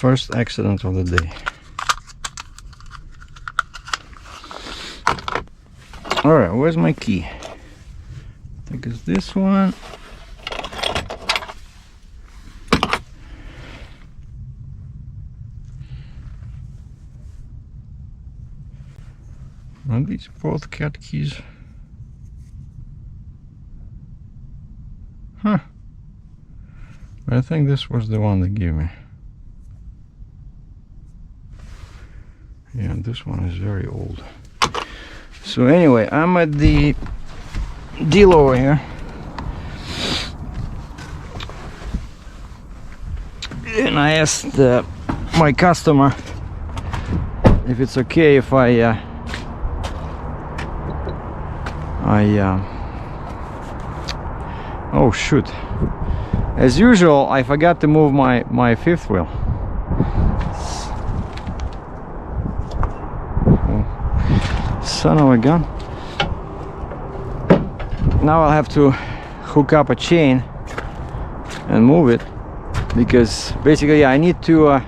First accident of the day. Alright, where's my key? I think it's this one. Are these both cat keys? Huh. I think this was the one they gave me. Yeah, this one is very old. So anyway, I'm at the deal over here. And I asked my customer if it's okay if oh shoot, as usual I forgot to move my fifth wheel. Son of a gun. Now I'll have to hook up a chain and move it, because basically I need to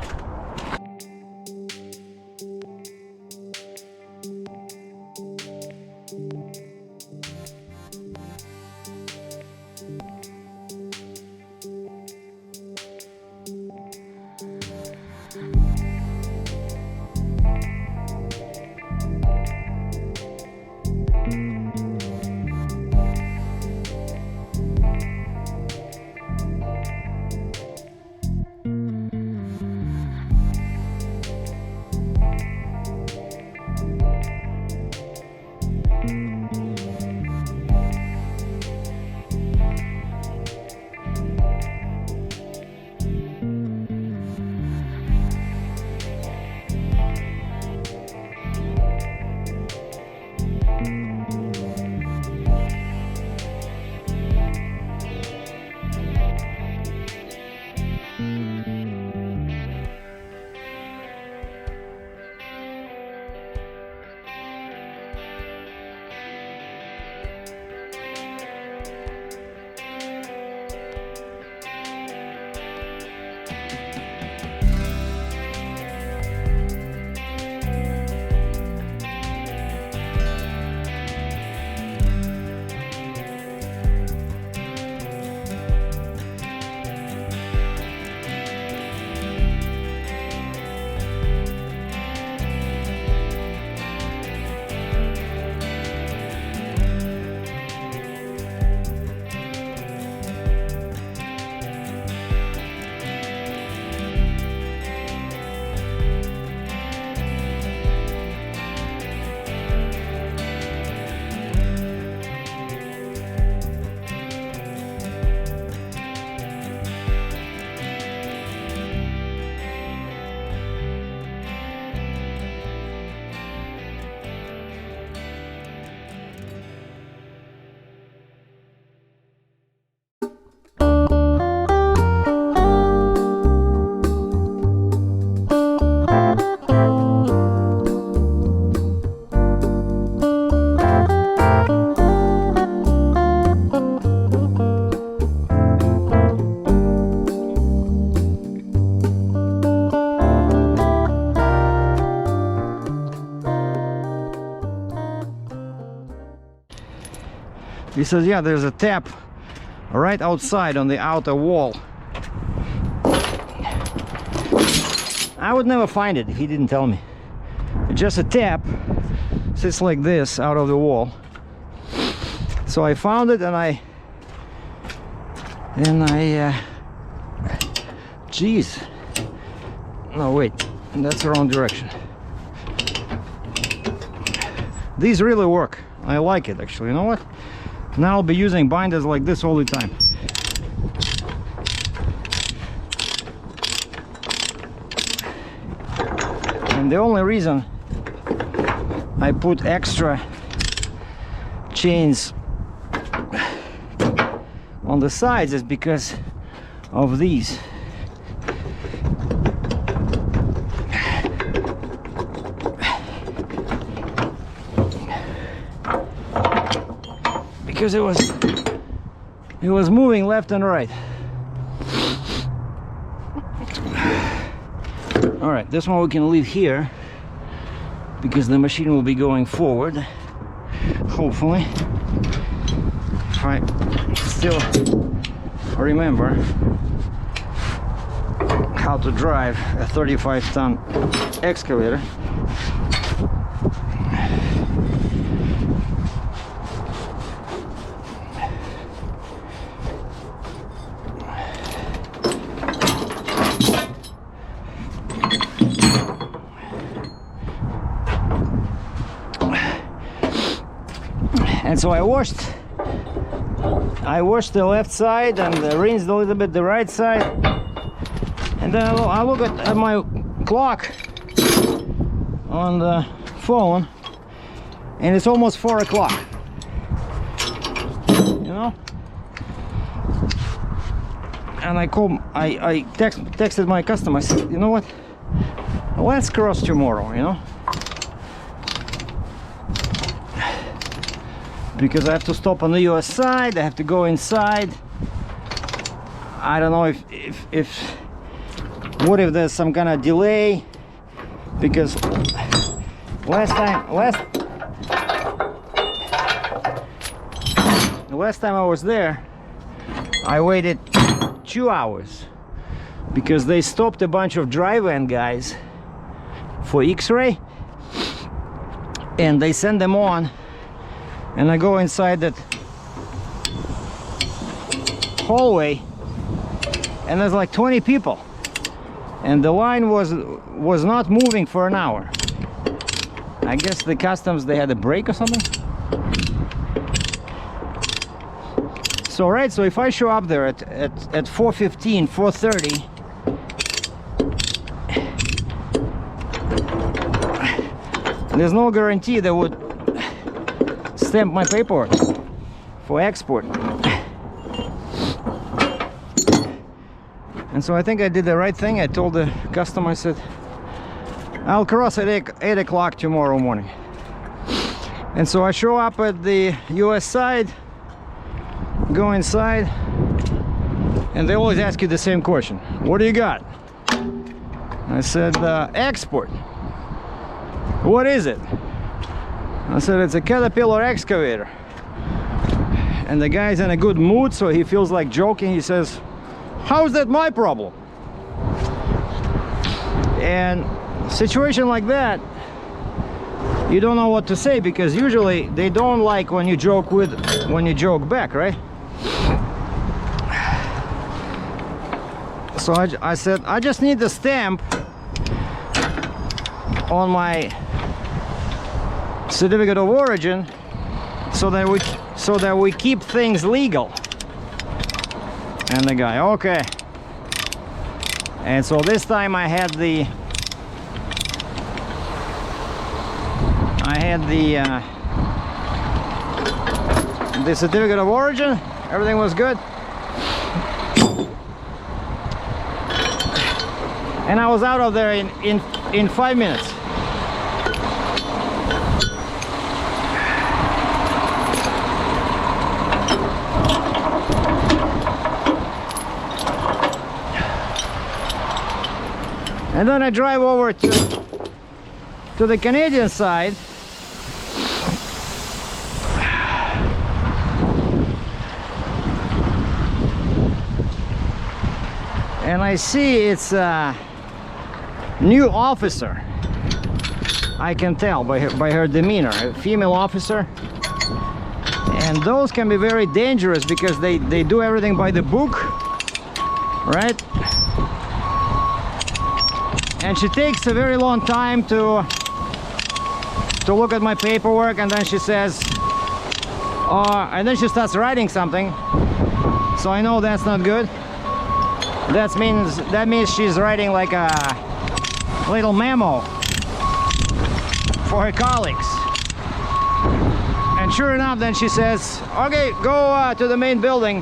He says, yeah, there's a tap right outside on the outer wall. I would never find it if he didn't tell me. It's just a tap, sits like this out of the wall. So I found it, and I geez, no wait, that's the wrong direction. These really work. I like it actually. You know what? Now I'll be using binders like this all the time. And the only reason I put extra chains on the sides is because of these. Because it was moving left and right. this one we can leave here because the machine will be going forward, hopefully, if I still remember how to drive a 35-ton excavator. And so I washed the left side and rinsed a little bit the right side, and then I look at my clock on the phone, and it's almost 4 o'clock, you know. And I texted my customer. I said, you know what, let's cross tomorrow, you know, because I have to stop on the US side, I have to go inside. I don't know what if there's some kind of delay, because last time I was there, I waited 2 hours because they stopped a bunch of dry van guys for X-ray, and they send them on, and I go inside that hallway, and there's like 20 people, and the line was not moving for an hour. I guess the customs, they had a break or something. So right, so if I show up there at 4:15, 4:30, there's no guarantee they would stamp my paperwork for export. And so I think I did the right thing. I told the customer, I said, I'll cross at 8 o'clock tomorrow morning. And so I show up at the US side, go inside, and they always ask you the same question. What do you got? I said, export. What is it? I said, it's a Caterpillar excavator. And the guy's in a good mood, so he feels like joking. He says, how's that my problem? And situation like that, you don't know what to say, because usually they don't like when you joke back, right? So I said, I just need the stamp on my certificate of origin so that we keep things legal. And the guy, okay. And so this time I had the certificate of origin. Everything was good, and I was out of there in 5 minutes. And then I drive over to the Canadian side, and I see it's a new officer. I can tell by her demeanor, a female officer. And those can be very dangerous because they do everything by the book, right? And she takes a very long time to look at my paperwork, and then she says, and then she starts writing something. So I know that's not good. That means she's writing like a little memo for her colleagues. And sure enough, then she says, okay, go to the main building,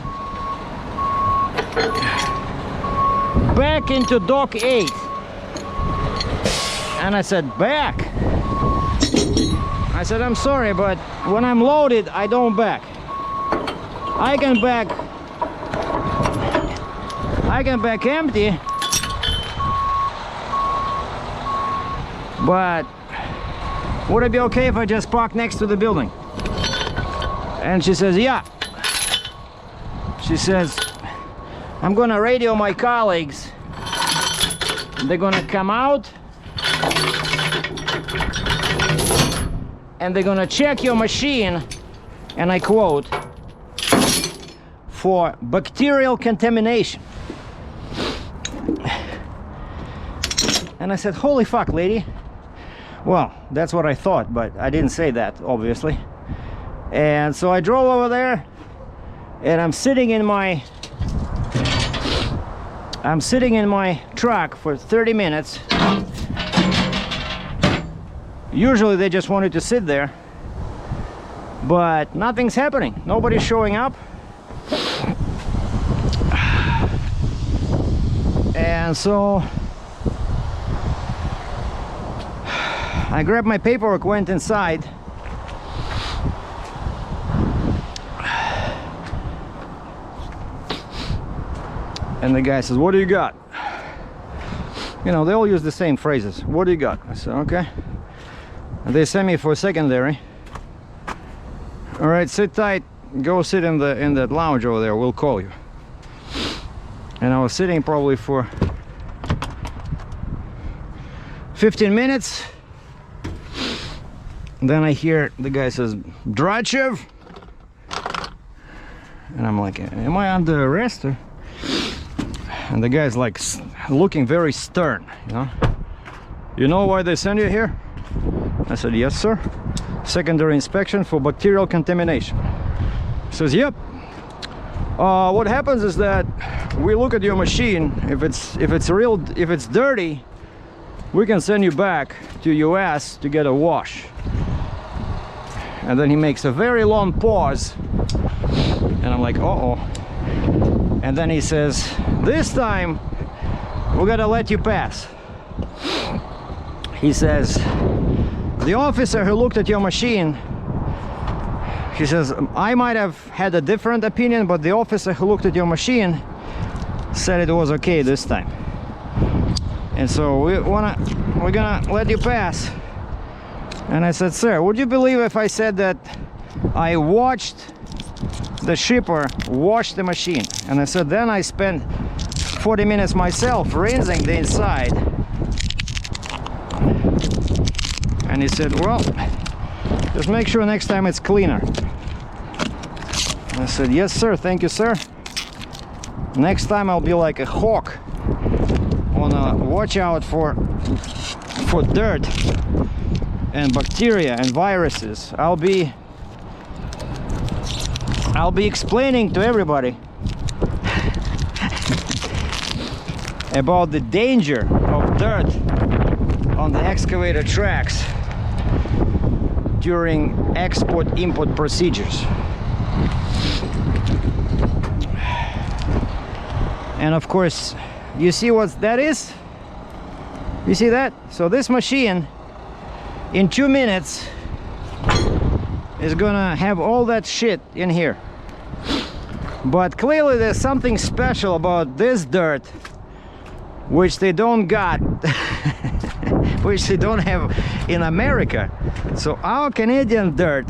back into dock 8. And I said, back? I said, I'm sorry, but when I'm loaded, I don't back. I can back empty, but would it be okay if I just park next to the building? And she says, yeah. She says, I'm gonna radio my colleagues. They're gonna come out and they're gonna check your machine, and I quote, for bacterial contamination. And I said, holy fuck, lady. Well, that's what I thought, but I didn't say that, obviously. And so I drove over there, and I'm sitting in my truck for 30 minutes. Usually they just wanted to sit there, but nothing's happening. Nobody's showing up. And so I grabbed my paperwork, went inside, and the guy says, what do you got? You know, they all use the same phrases. What do you got? I said, okay. And they sent me for secondary. All right, sit tight, go sit in the lounge over there, we'll call you. And I was sitting probably for 15 minutes. Then I hear the guy says, DRATCHEV. And I'm like, am I under arrest? Or? And the guy's like looking very stern, you know. You know why they send you here? I said, yes, sir. Secondary inspection for bacterial contamination. He says, yep. What happens is that we look at your machine. If it's dirty, we can send you back to US to get a wash. And then he makes a very long pause, and I'm like, uh-oh. And then he says, this time we're gonna let you pass. He says, the officer who looked at your machine, he says, I might have had a different opinion, but the officer who looked at your machine said it was okay this time. And so we're gonna let you pass. And I said, sir, would you believe if I said that I watched the shipper wash the machine? And I said, then I spent 40 minutes myself rinsing the inside. And he said, well, just make sure next time it's cleaner. And I said, yes, sir, thank you, sir. Next time I'll be like a hawk on a watch out for dirt and bacteria and viruses. I'll be explaining to everybody about the danger of dirt on the excavator tracks during export-import procedures. And of course, you see what that is? You see that? So this machine in 2 minutes is gonna have all that shit in here. But clearly there's something special about this dirt which they don't got which they don't have in America. So our Canadian dirt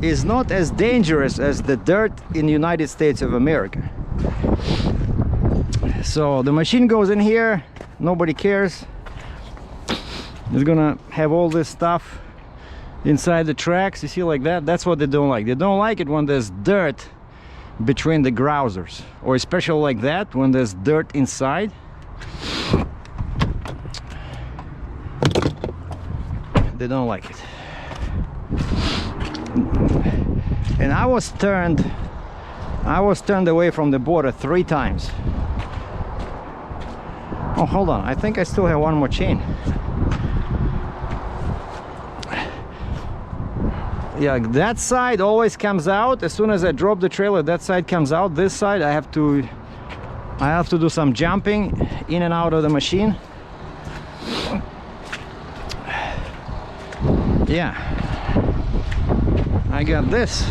is not as dangerous as the dirt in the United States of America. So the machine goes in here, nobody cares. It's gonna have all this stuff inside the tracks, you see, like that. That's what they don't like. They don't like it when there's dirt between the grousers, or especially like that when there's dirt inside. They don't like it. And I was turned away from the border 3 times. Oh, hold on, I think I still have one more chain. Yeah, that side always comes out as soon as I drop the trailer. That side comes out. This side I have to do some jumping in and out of the machine. Yeah, I got this.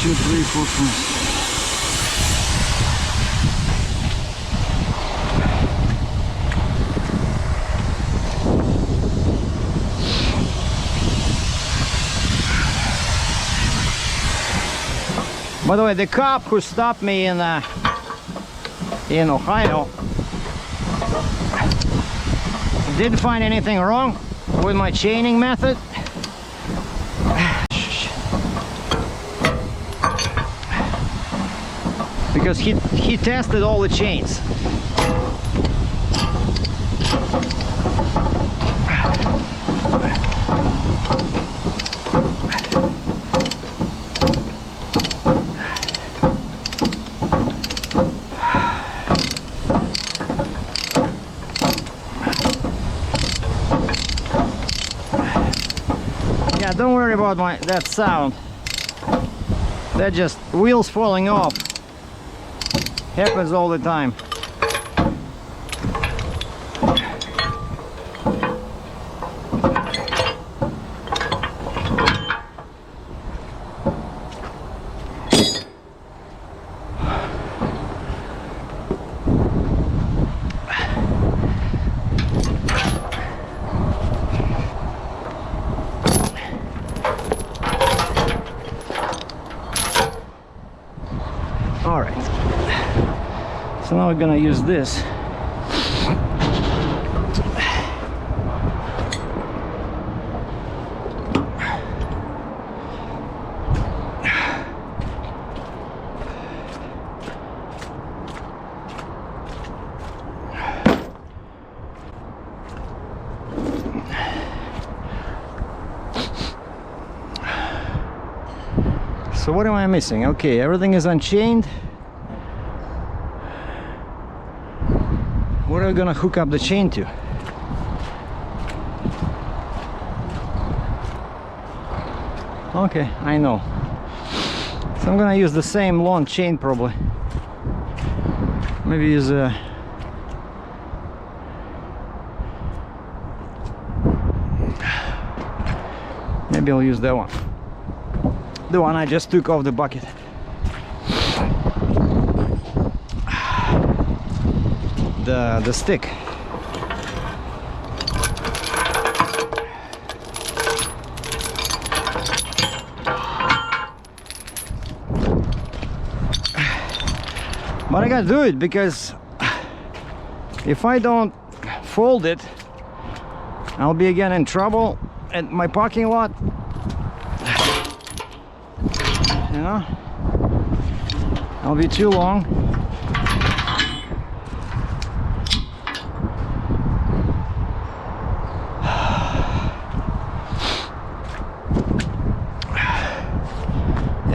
2, 3, 4, 5. By the way, the cop who stopped me in Ohio didn't find anything wrong with my chaining method. Because he tested all the chains. Yeah, don't worry about that sound. That just wheels falling off. Happens all the time. All right. So now we're gonna use this. So what am I missing? Okay, everything is unchained. What are we gonna hook up the chain to? Okay, I know. So I'm gonna use the same long chain probably. Maybe use a maybe I'll use that one. The one I just took off the bucket. The stick. But I gotta do it because if I don't fold it, I'll be again in trouble at my parking lot. You know, I'll be too long.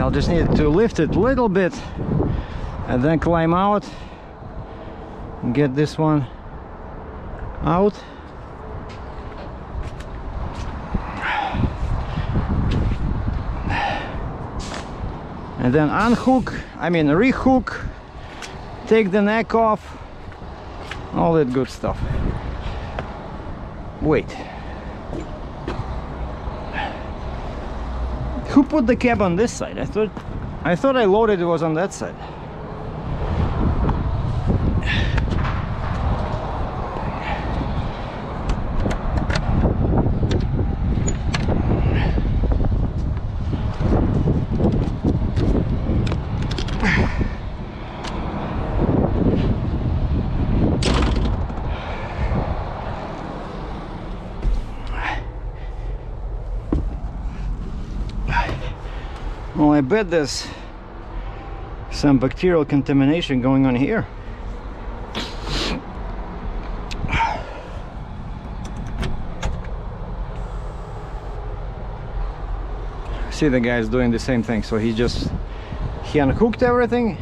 I'll just need to lift it a little bit and then climb out and get this one out. And then unhook, rehook, take the neck off, all that good stuff. Wait. Who put the cab on this side? I thought I loaded it was on that side. Well, I bet there's some bacterial contamination going on here. See, the guy's doing the same thing, so he unhooked everything.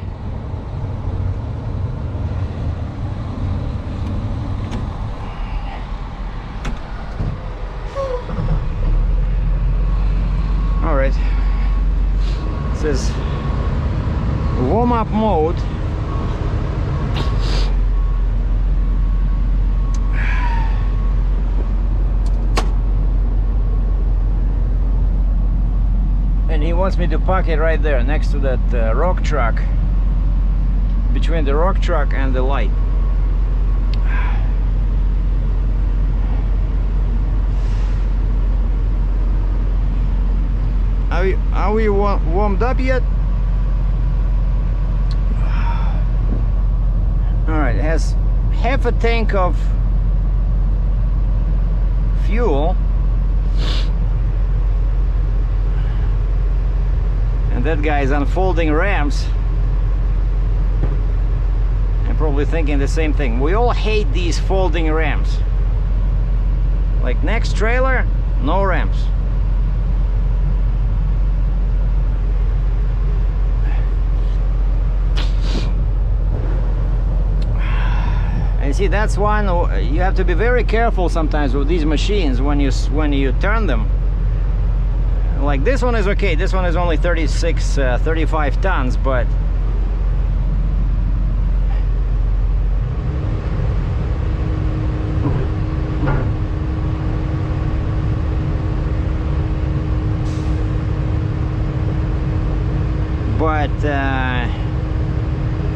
All right. Says warm-up mode. And he wants me to park it right there next to that rock truck, between the rock truck and the light. Are we warmed up yet? Alright, it has half a tank of fuel. And that guy is unfolding ramps. I'm probably thinking the same thing. We all hate these folding ramps. Like next trailer, no ramps. And see, that's one you have to be very careful sometimes with these machines when you turn them. Like this one is okay, this one is only 35 tons, but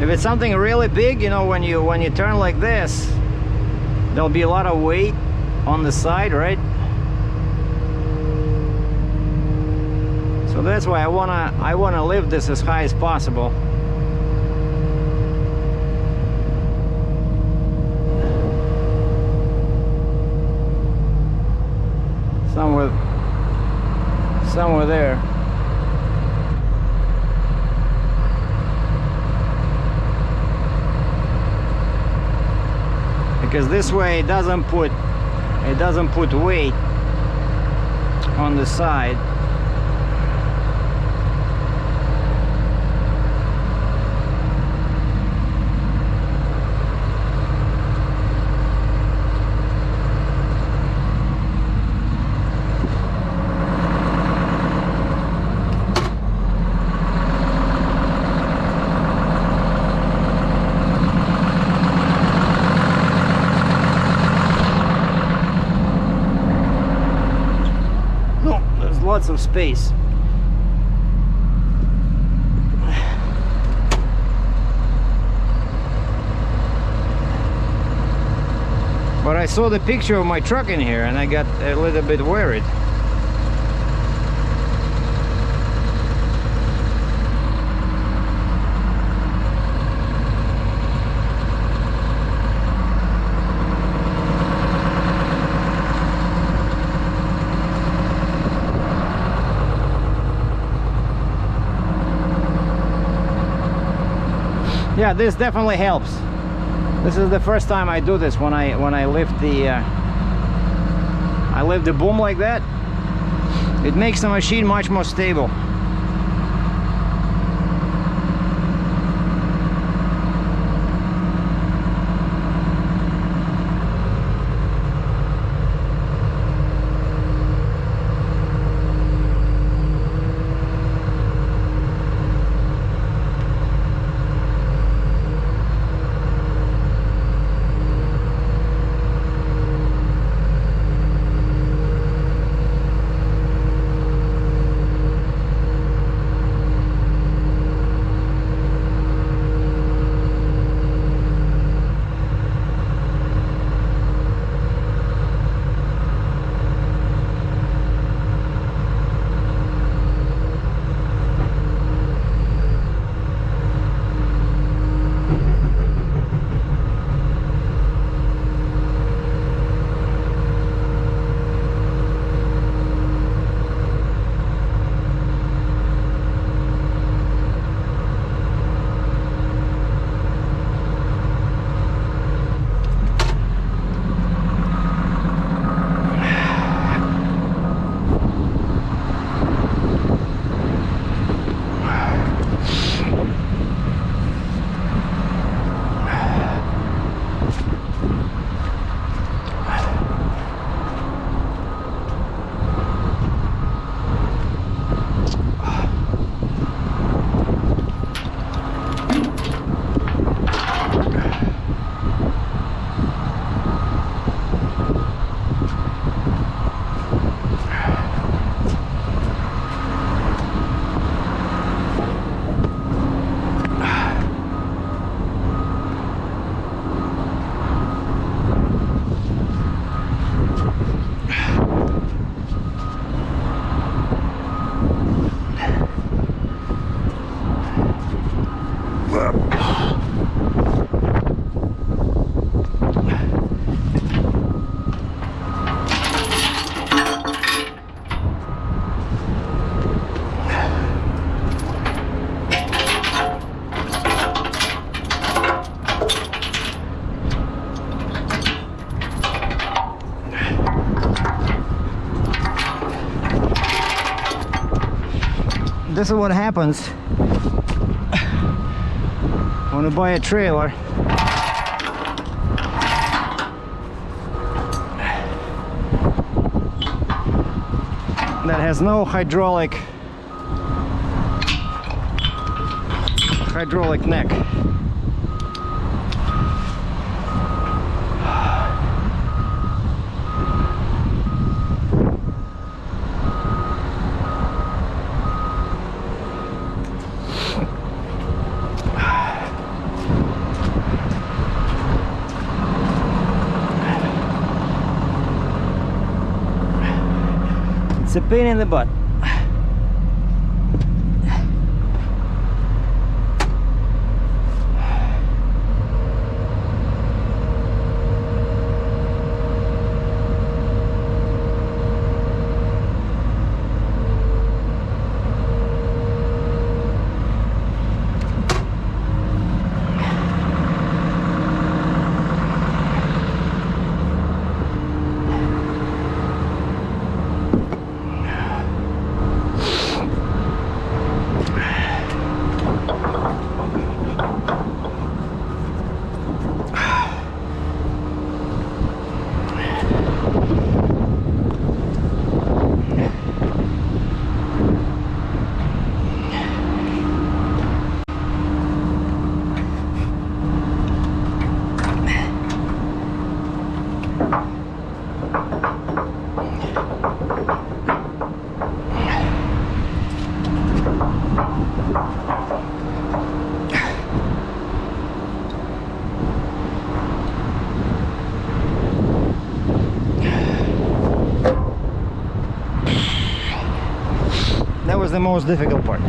if it's something really big, you know, when you turn like this, there'll be a lot of weight on the side, right? So that's why I wanna lift this as high as possible. Somewhere there. Because this way it doesn't put weight on the side. Lots of space. But I saw the picture of my truck in here and I got a little bit worried. Yeah, this definitely helps. This is the first time I do this when I lift the boom like that. It makes the machine much more stable. this is what happens when you buy a trailer that has no hydraulic neck. It's a pain in the butt. That was the most difficult part.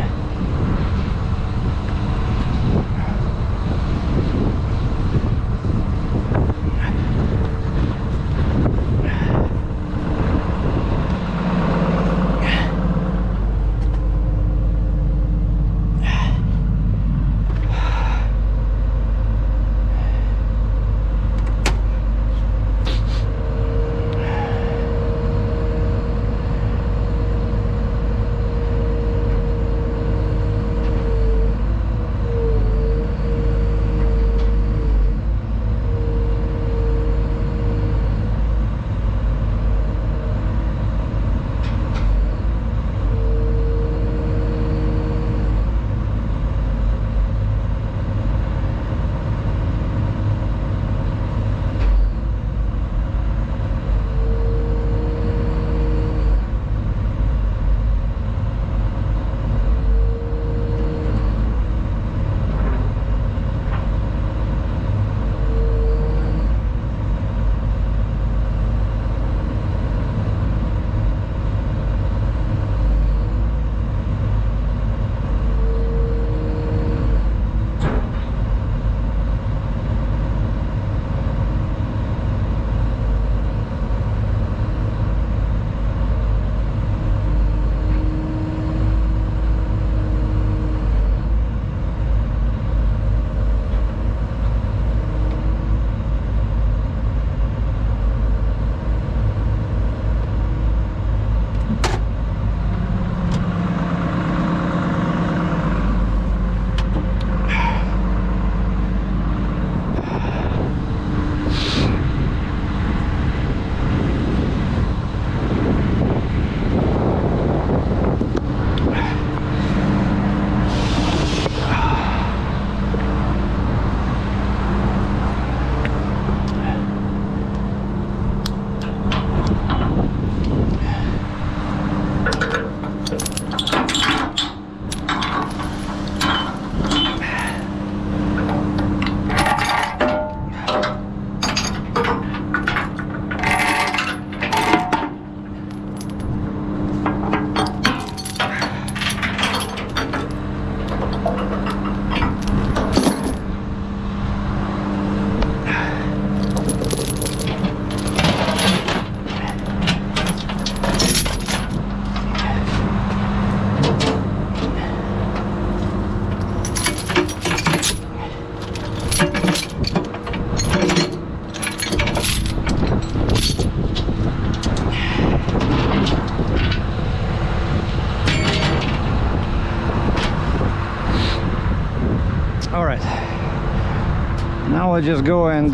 now let's just go and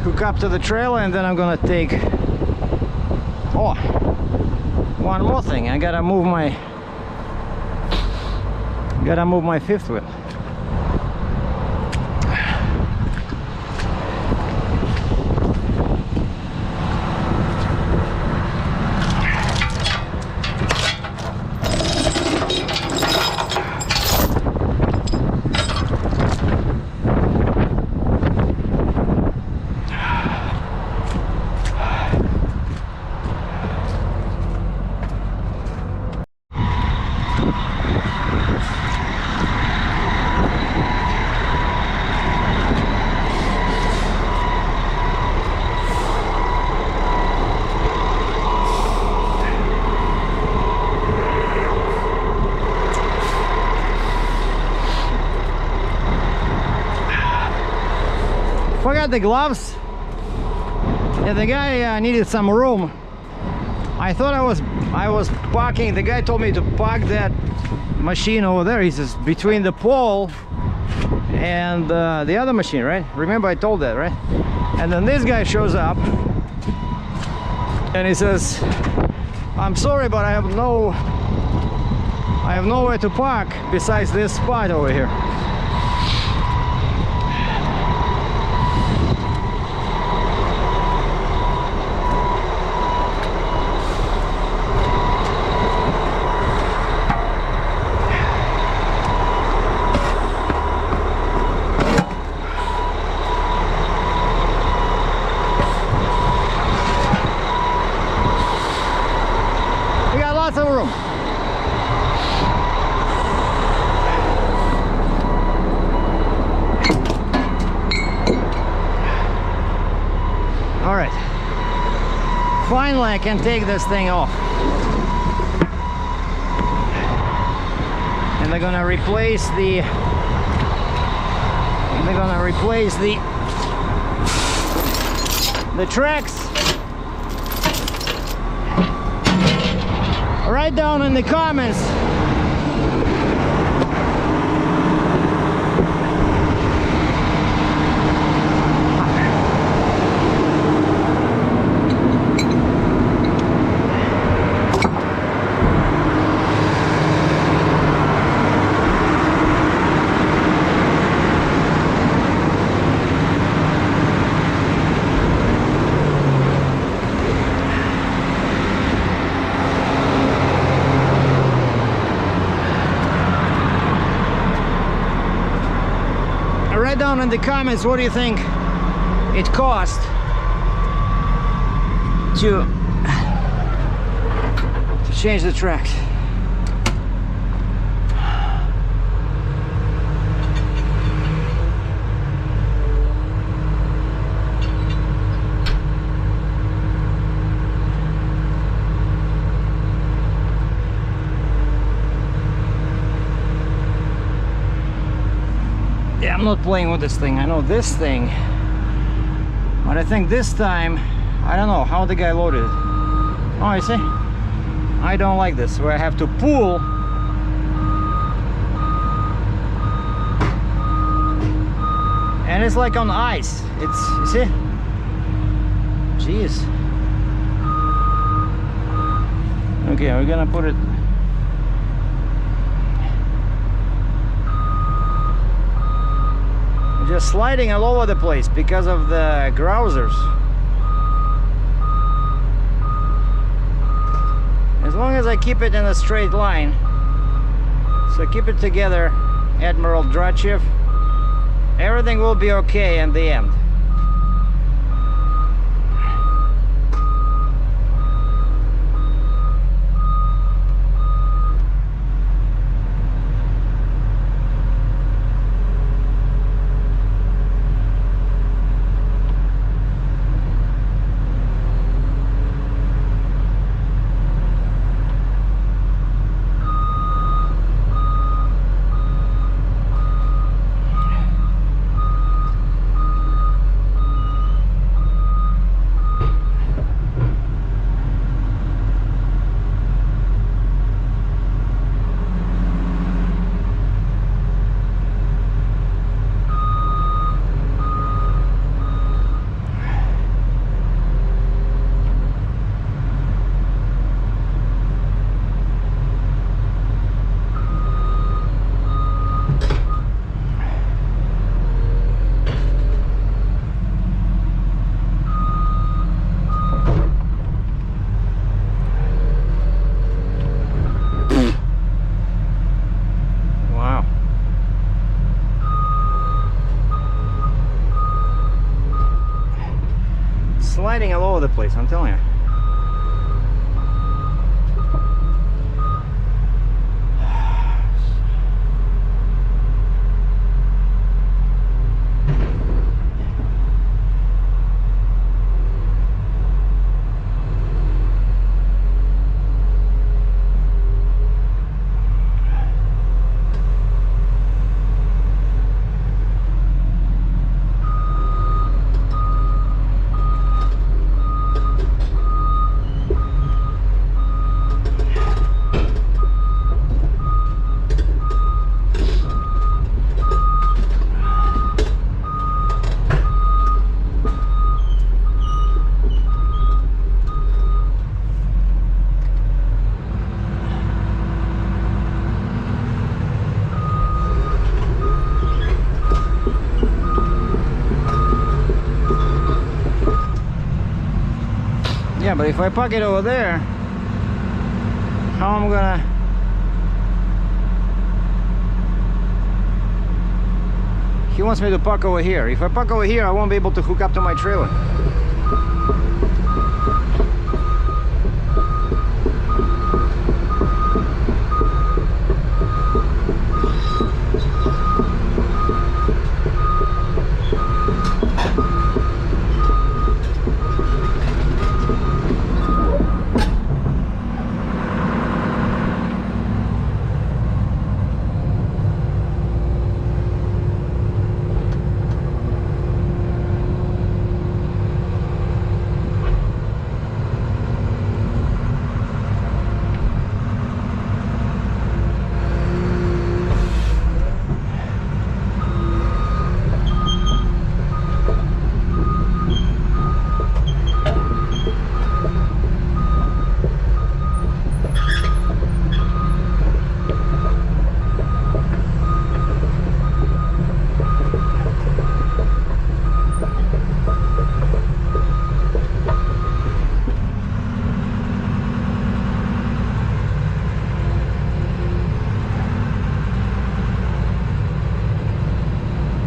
hook up to the trailer, and then I'm gonna take, oh, one more thing. I gotta move my fifth wheel. Forgot the gloves. Yeah, the guy needed some room. I thought I was parking. The guy told me to park that machine over there. He says between the pole and the other machine, right? Remember I told that, right? And then this guy shows up and he says, "I'm sorry, but I have nowhere to park besides this spot over here." Lots of room. All right. Finally, I can take this thing off. And they're gonna replace the. The tracks. Write down in the comments in the comments what do you think it cost to change the tracks. Yeah, I'm not playing with this thing. I know this thing, but I think this time, I don't know how the guy loaded it. Oh, you see? I don't like this, where I have to pull. And it's like on ice. It's, you see? Jeez. Okay, we're gonna put it. Just sliding all over the place because of the grousers. As long as I keep it in a straight line, so keep it together, Admiral DRATCHEV, everything will be okay in the end. I'm telling you. Yeah, but if I park it over there, how am I gonna... He wants me to park over here. If I park over here, I won't be able to hook up to my trailer.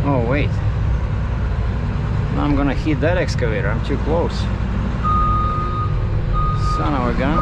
Oh wait, now I'm gonna hit that excavator. I'm too close. Son of a gun.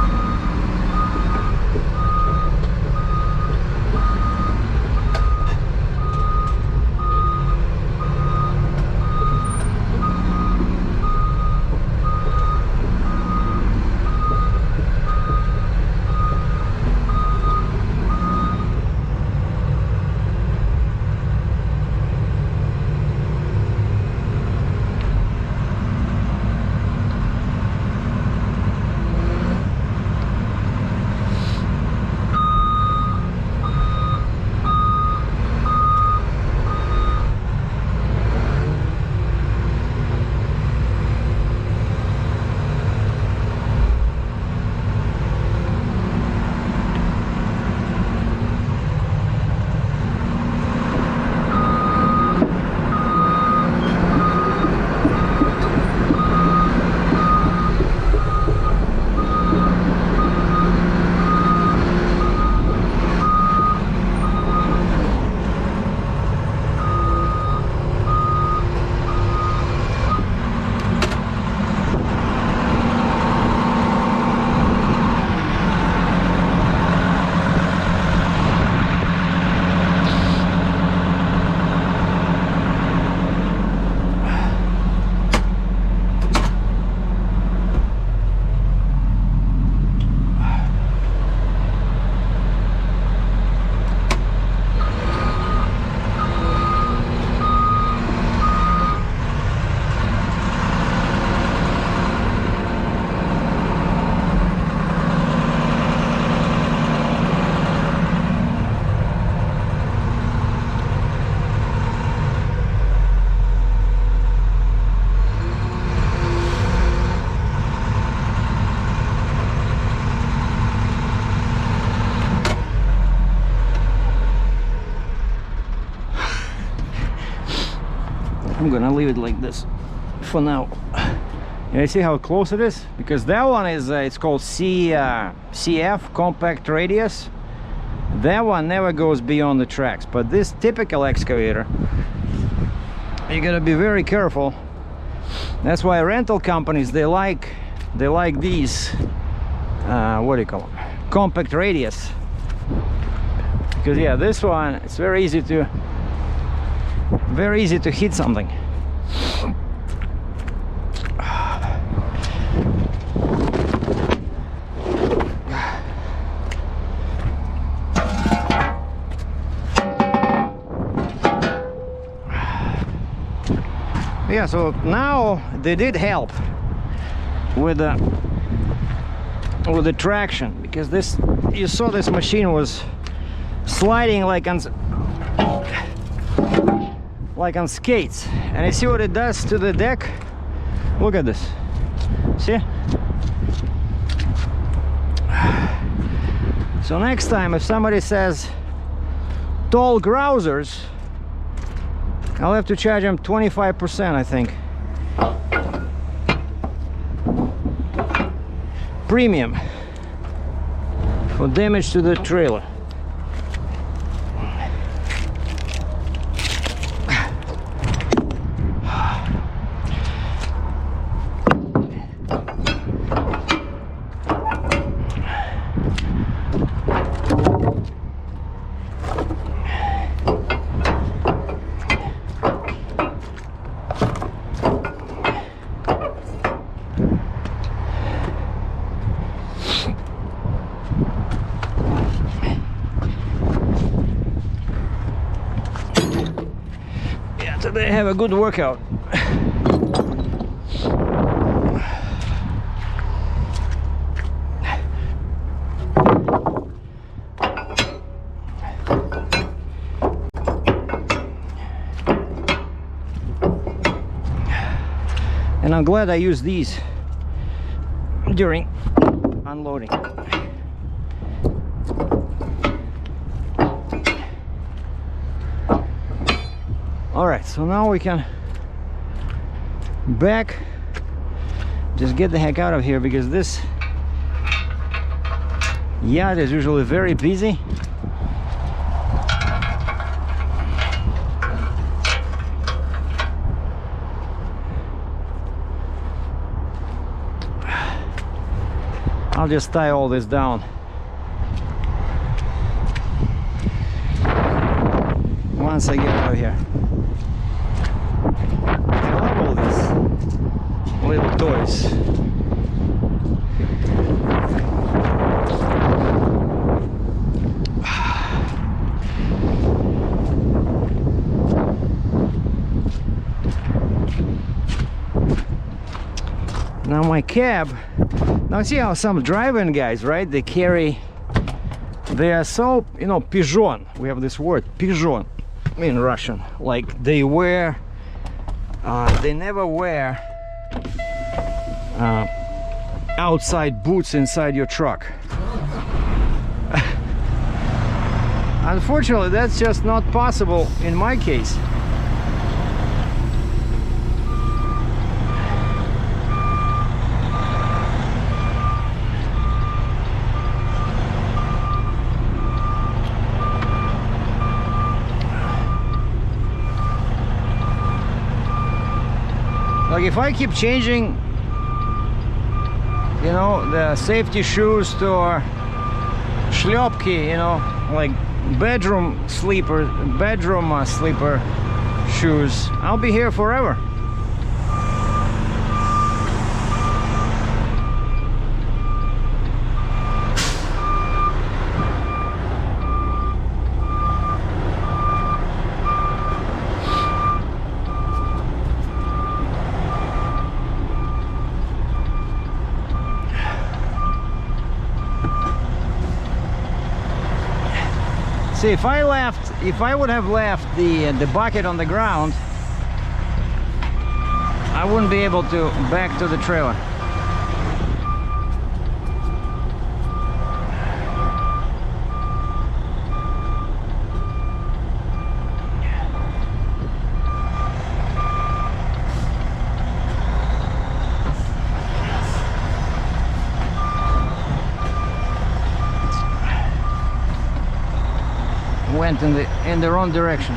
I'm gonna leave it like this for now. You see how close it is? Because that one is it's called CF, compact radius. That one never goes beyond the tracks, but this typical excavator, you gotta be very careful. That's why rental companies, they like they like these what do you call them, compact radius, because yeah, this one, it's very easy to hit something. Yeah, so now they did help with the traction, because this, you saw this machine was sliding like on skates, and you see what it does to the deck. Look at this, see? So next time if somebody says tall grousers, I'll have to charge them 25%, I think. Premium for damage to the trailer. Today I have a good workout. And I'm glad I used these during unloading. Alright, so now we can just get the heck out of here, because this yard is usually very busy. I'll just tie all this down once I get out of here. I love all these little toys. Now my cab, now see how some driving guys, right, they are so, you know, pigeon, we have this word, pigeon in Russian, like they wear, they never wear outside boots inside your truck. Unfortunately, that's just not possible in my case. Like if I keep changing, you know, the safety shoes to shlyopki, you know, like bedroom sleeper shoes, I'll be here forever. See, if I would have left the bucket on the ground, I wouldn't be able to back to the trailer. Went in the wrong direction.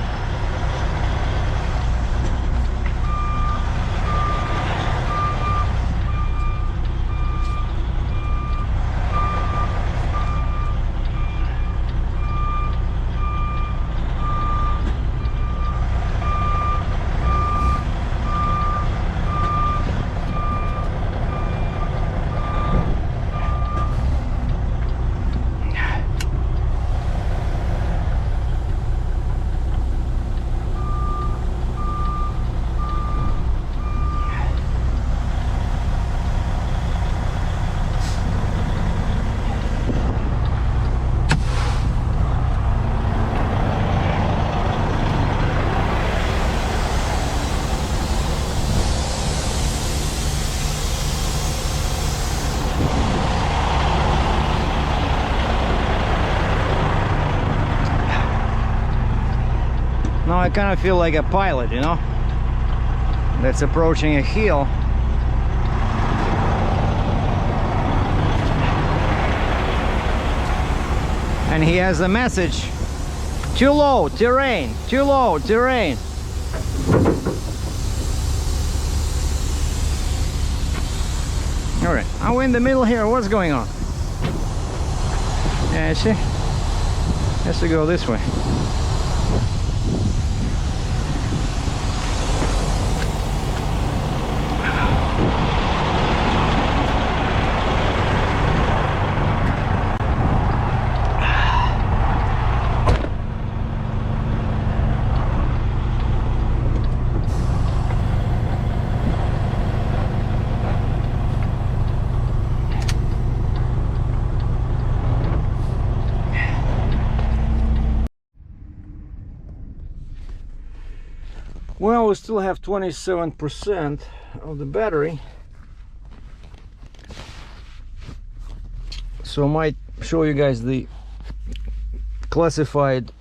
I kind of feel like a pilot, you know, that's approaching a hill. And he has a message: too low terrain, too low terrain. All right, I'm in the middle here. What's going on? Yeah, see, has to go this way. Well, we still have 27% of the battery, so I might show you guys the classified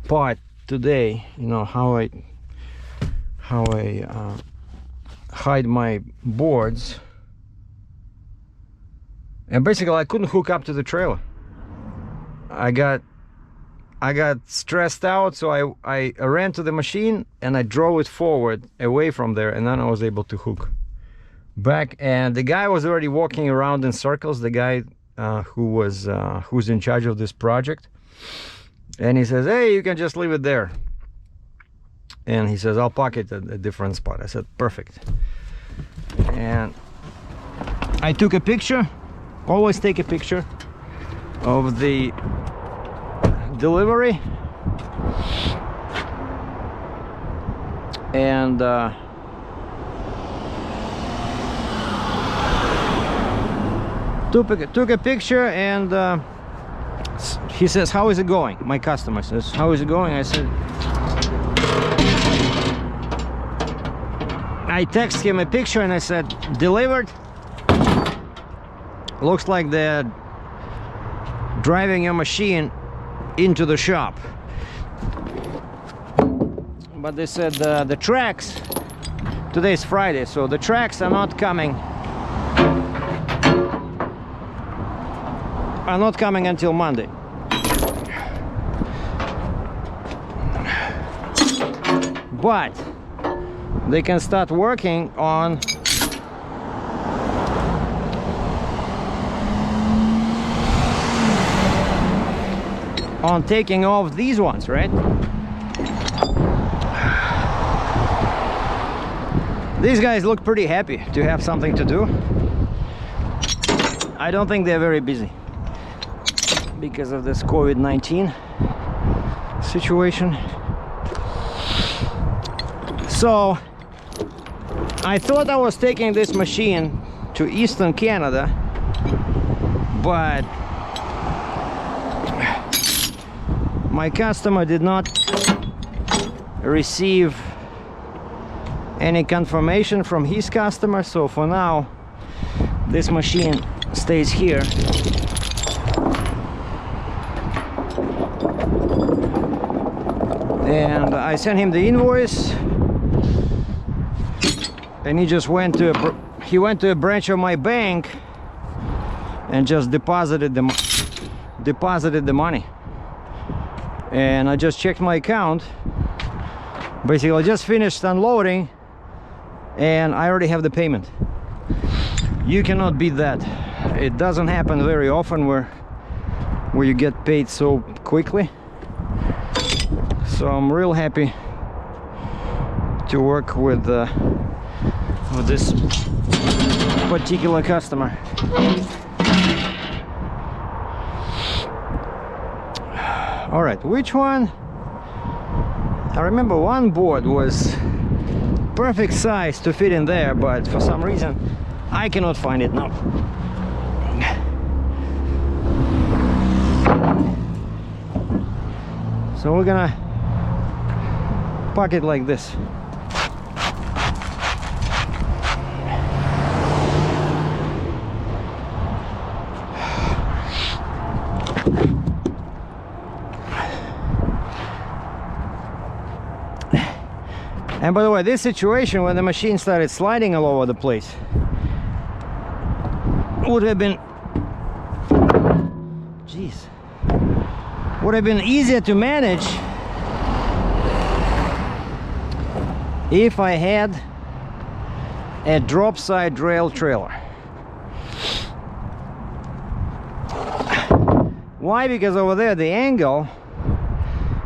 part today. You know how I hide my boards, and basically I couldn't hook up to the trailer. I got stressed out, so I ran to the machine and I drove it forward away from there, and then I was able to hook back. And the guy was already walking around in circles, the guy who's in charge of this project, and he says, hey, you can just leave it there. And he says, I'll park it at a different spot. I said, perfect. And I took a picture. Always take a picture of the delivery, and took a picture, and he says, how is it going? My customer says, how is it going? I said, I text him a picture and I said, delivered. Looks like they're driving your machine into the shop, but they said the tracks, today's Friday, so the tracks are not coming until Monday. But they can start working on taking off these ones, right? These guys look pretty happy to have something to do. I don't think they're very busy because of this COVID-19 situation. So I thought I was taking this machine to Eastern Canada, but my customer did not receive any confirmation from his customer, so for now this machine stays here. And I sent him the invoice, and he just went to a branch of my bank and just deposited the money. And I just checked my account. Basically, I just finished unloading and I already have the payment. You cannot beat that. It doesn't happen very often where you get paid so quickly. So I'm real happy to work with this particular customer. All right, which one? I remember one board was perfect size to fit in there, but for some reason I cannot find it now. So we're gonna pack it like this. And by the way, this situation when the machine started sliding all over the place would have been, jeez, would have been easier to manage if I had a drop side rail trailer. Why? Because over there the angle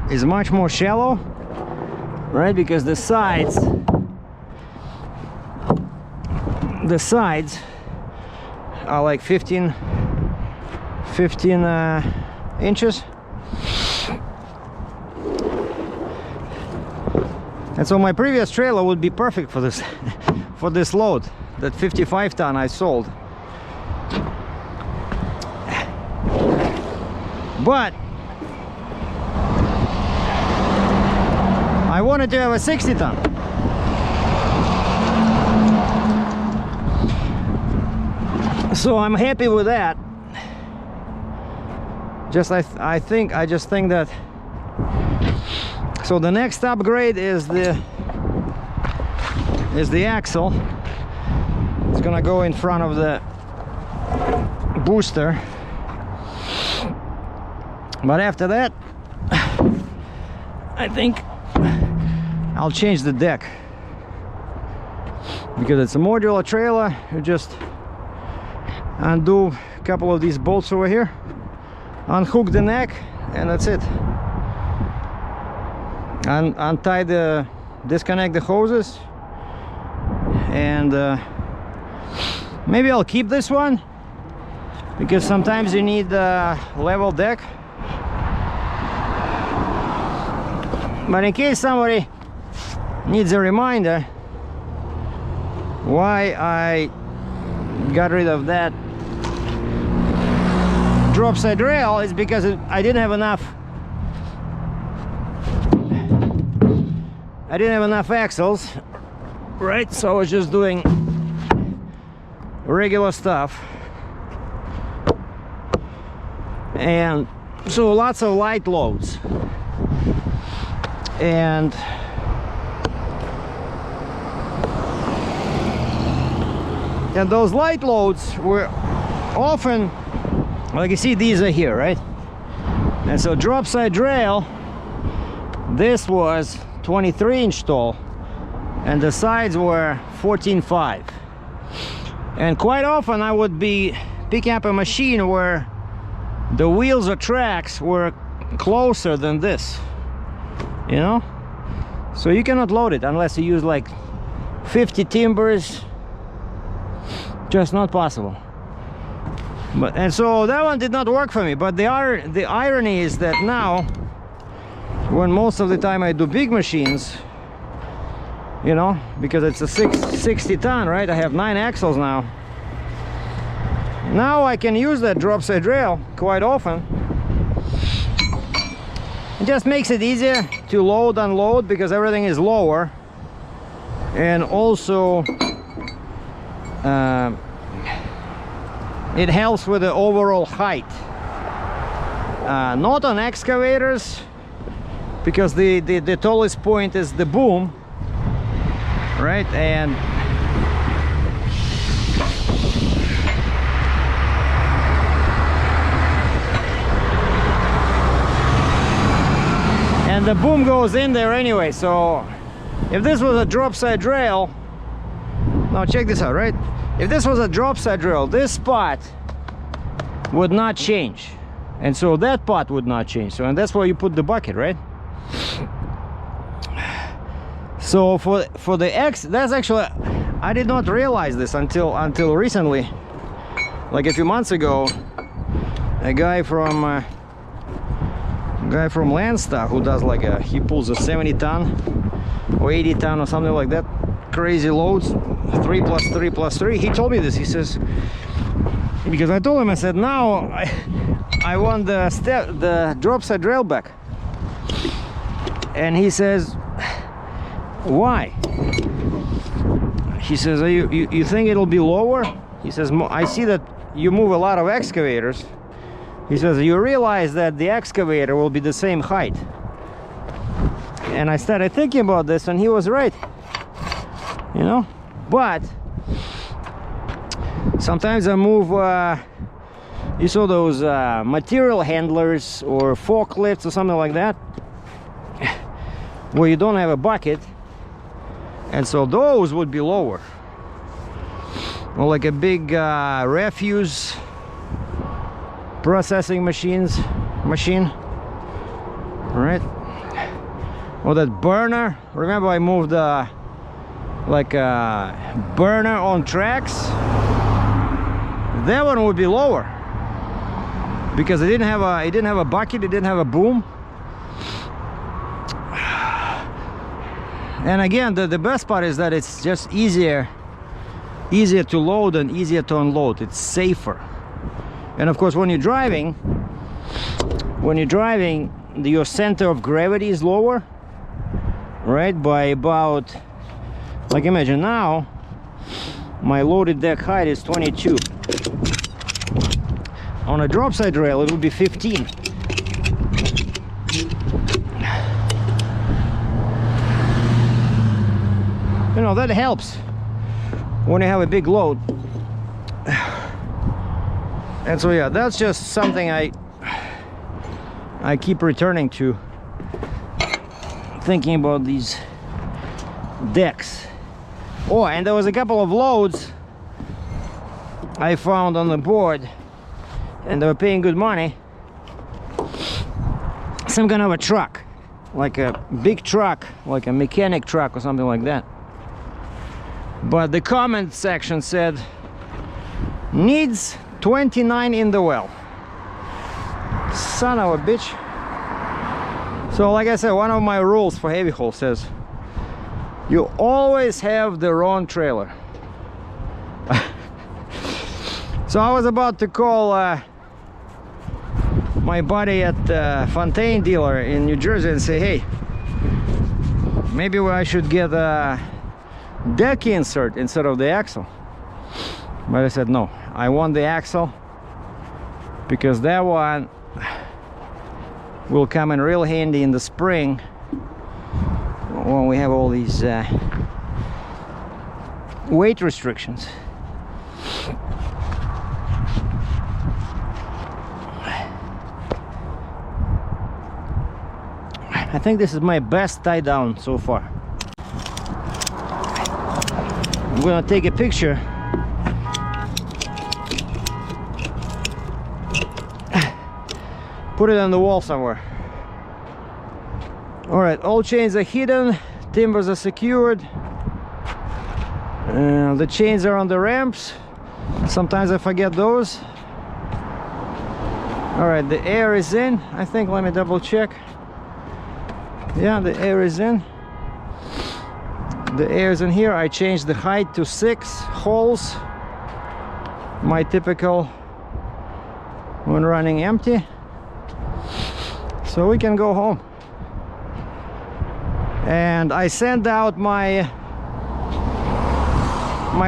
is much more shallow, right? Because the sides are like 15 inches, and so my previous trailer would be perfect for this for this load, that 55 ton I sold. But I wanted to have a 60 ton. So I'm happy with that. I just think that, so the next upgrade is the axle. It's gonna go in front of the booster. But after that, I think I'll change the deck, because it's a modular trailer. You just undo a couple of these bolts over here, unhook the neck, and that's it. And disconnect the hoses, and maybe I'll keep this one, because sometimes you need a level deck. But in case somebody needs a reminder why I got rid of that drop side rail, is because I didn't have enough axles, right? So I was just doing regular stuff, and so lots of light loads. And those light loads were often, like you see, these are here, right? And so drop side rail, this was 23-inch tall, and the sides were 14.5. And quite often I would be picking up a machine where the wheels or tracks were closer than this, you know? So you cannot load it unless you use like 50 timbers. Just not possible. And so that one did not work for me. But the irony is that now, when most of the time I do big machines, you know, because it's a 60 ton, right? I have 9 axles now. Now I can use that drop side rail quite often. It just makes it easier to load, unload, because everything is lower, and also it helps with the overall height. Not on excavators, because the tallest point is the boom, right? And the boom goes in there anyway. So if this was a drop side rail, now check this out, right? If this was a drop side rail, this spot would not change, and so that part would not change. So, and that's where you put the bucket, right? So for the X, that's actually, I did not realize this until recently. Like a few months ago, a guy from Landstar, who does like he pulls a 70 ton or 80 ton or something like that, crazy loads, 3 plus 3 plus 3. He told me this. He says, because I told him, I said, now I want the drop side rail back, and he says, why? He says, you think it'll be lower? He says, I see that you move a lot of excavators. He says, you realize that the excavator will be the same height. And I started thinking about this, and he was right, you know. But sometimes I move, you saw those material handlers or forklifts or something like that, where you don't have a bucket, and so those would be lower, or like a big refuse processing machine, right? Or that burner. Remember, I moved like a burner on tracks. That one would be lower because it didn't have a bucket, it didn't have a boom. And again, the best part is that it's just easier to load and easier to unload. It's safer. And of course, when you're driving, your center of gravity is lower, right, by about, like, imagine now my loaded deck height is 22. On a drop side rail it will be 15. You know, that helps when you have a big load. And so yeah, that's just something I keep returning to, thinking about these decks. Oh, and there was a couple of loads I found on the board, and they were paying good money. Some kind of a truck, like a big truck, like a mechanic truck or something like that. But the comment section said needs 29 in the well. Son of a bitch. So like I said, one of my rules for heavy haul says you always have the wrong trailer. So I was about to call my buddy at the Fontaine dealer in New Jersey and say, hey, maybe I should get a deck insert instead of the axle. But I said no, I want the axle because that one will come in real handy in the spring when we have all these weight restrictions. I think this is my best tie down so far. I'm gonna take a picture. Put it on the wall somewhere. All right, all chains are hidden, timbers are secured. The chains are on the ramps. Sometimes I forget those. All right, the air is in, I think. Let me double check. Yeah, the air is in. The air is in here. I changed the height to 6 holes. My typical when running empty. So we can go home. And I sent out my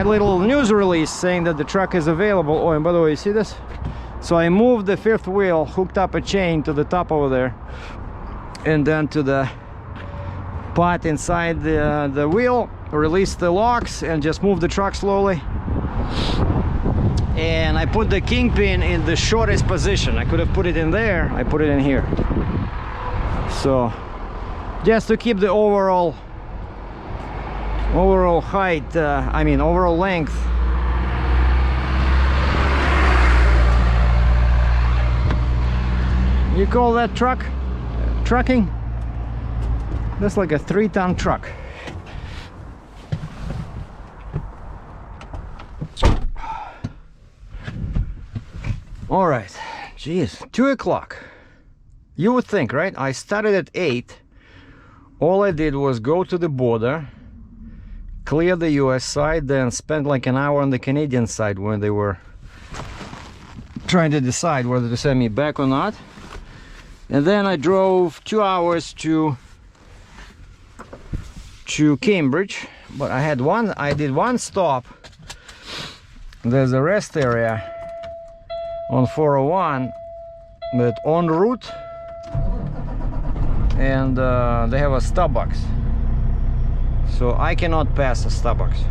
little news release saying that the truck is available. Oh, and by the way, you see this? So I moved the 5th wheel, hooked up a chain to the top over there, and then to the pot inside the wheel, released the locks, and just moved the truck slowly. And I put the kingpin in the shortest position. I could have put it in there, I put it in here. So just to keep the overall height, I mean overall length. You call that trucking? That's like a 3-ton truck. All right, geez, 2 o'clock. You would think, right? I started at 8. All I did was go to the border, clear the US side, then spend like an hour on the Canadian side when they were trying to decide whether to send me back or not. And then I drove 2 hours to Cambridge, but I did one stop. There's a rest area on 401, but en route and they have a Starbucks, so I cannot pass a Starbucks.